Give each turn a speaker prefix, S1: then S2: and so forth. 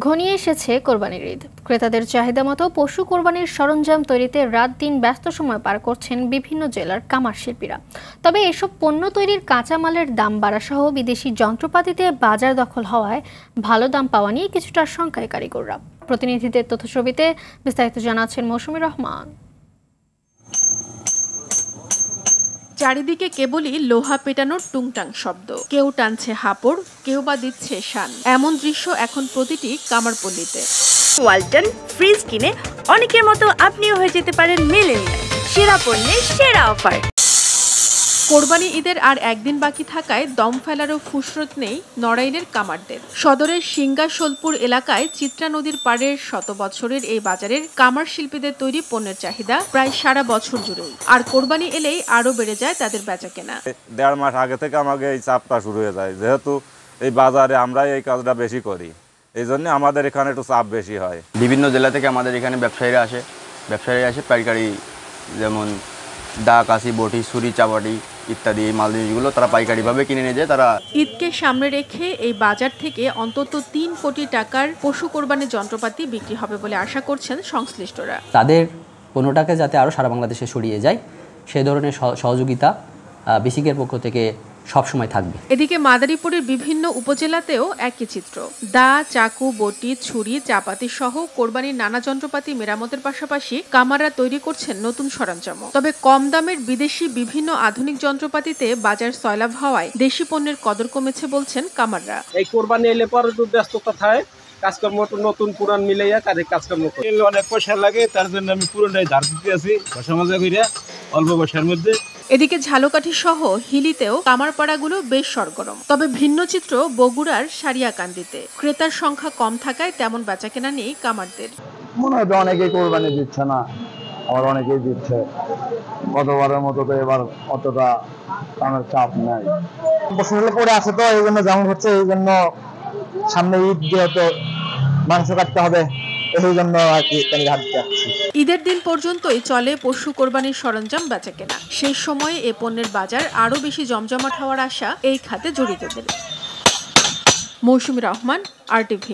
S1: ঘনিয়ে এসেছে কোরবানির ঈদ। ক্রেতাদের চাহিদা মতো পশু কোরবানির সরঞ্জাম তৈরিতে রাত দিন ব্যস্ত সময় পার করছেন বিভিন্ন জেলার কামার শিল্পীরা। তবে এসব পণ্য তৈরির কাঁচামালের দাম বাড়া সহ বিদেশি যন্ত্রপাতিতে বাজার দখল হওয়ায় ভালো দাম পাওয়া নিয়ে কিছুটা শঙ্কায় কারিগররা। প্রতিনিধিদের তথ্যছবিতে বিস্তারিত জানাচ্ছেন মৌসুমী রহমান।
S2: চারিদিকে কেবলই লোহা পেটানোর টুংটাং শব্দ, কেউ টানছে হাপড়, কেউ বা দিচ্ছে শান। এমন দৃশ্য এখন প্রতিটি কামারপল্লীতে।
S3: ওয়ালটন ফ্রিজ কিনে অনেকের মতো আপনিও হয়ে যেতে পারেন মিলেনিয়াল। সেরা পণ্যের সেরা অফার।
S2: কোরবানি ঈদের আর একদিন বাকি থাকায় দম ফেলারও ফুসরত নেই নড়াইলের কামারদের। সদরের সিঙ্গা সোলপুর এলাকায় চিত্রা নদীর পাড়ের শত বছরের এই বাজারের কামার শিল্পীদের তৈরি পণ্যের চাহিদা প্রায় সারা বছর জুড়েই। আর কোরবানি এলেই আরো বেড়ে যায় তাদের বেচাকেনা।
S4: 1.5 মাস আগে থেকে আমাকে এই চাপটা শুরু হয়ে যায়, যেহেতু এই বাজারে আমরা এই কাজটা বেশি করি, এই জন্য আমাদের এখানে একটু চাপ বেশি হয়।
S5: বিভিন্ন জেলা থেকে আমাদের এখানে ব্যবসায়ীরা আসে পাইকারি, যেমন দা, কাশি, বটি, ছুরি, চাপাটি ইত্যাদি এই মাল জিনিসগুলো তারা পাইকারিভাবে কিনে নিয়ে যায়। তারা
S2: ঈদকে সামনে রেখে এই বাজার থেকে অন্তত 3 কোটি টাকার পশু কোরবানির যন্ত্রপাতি বিক্রি হবে বলে আশা করছেন সংশ্লিষ্টরা।
S6: তাদের পণ্যটাকে যাতে আরও সারা বাংলাদেশে ছড়িয়ে যায় সেই ধরনের সহযোগিতা বিসিকের পক্ষ থেকে সবসময় থাকবে।
S2: এদিকে মাদারীপুরের বিভিন্ন উপজেলাতেও একই চিত্র। দা, চাকু, বটি, ছুরি, চাপাতি সহ কোরবানির নানা যন্ত্রপাতি মেরামতের পাশাপাশি কামাররা তৈরি করছেন নতুন সরঞ্জাম। তবে কম দামের বিদেশি বিভিন্ন আধুনিক যন্ত্রপাতিতে বাজার সয়লাভ হওয়ায় দেশি পণ্যের কদর কমেছে বলছেন কামাররা।
S7: এই কোরবানি এলে পরে তো ব্যস্ততা থাকে, কাজকর্ম নতুন পুরান মিলাইয়া কাজকর্ম করি। অনেক পয়সা লাগে, তার জন্য আমি পুরোটাই ধার দিতে আছি সমাজে কইরা অল্প পয়সার মধ্যে।
S2: এদিকে ঝালকাঠি সহ হিলিতেও কামারপাড়াগুলো বেশ সরগরম। তবে ভিন্ন চিত্র বগুড়ার সারিয়াকান্দিতে। ক্রেতার সংখ্যা কম থাকায় তেমন বেচাকেনা নেই কামারদের।
S8: মনে হয় অনেকেই কোরবানি দিচ্ছে না, আবার অনেকেই দিচ্ছে। গতবারের মতো তো এবার অতটা কামের চাপ নাই। বছর পরে আছে তো এই জন্য যেমন হচ্ছে, এই জন্য সামনে ঈদ যেহেতু মাংস কাটতে হবে, এই জন্য আর কি ঘাটতে যাচ্ছি।
S2: ঈদের দিন পর্যন্তই চলে পশু কোরবানির সরঞ্জাম বেচাকেনা। সেই সময়ে এ পণ্যের বাজার আরো বেশি জমজমাট হওয়ার আশা এই খাতে জড়িতদের। মৌসুমী রহমান, RTV।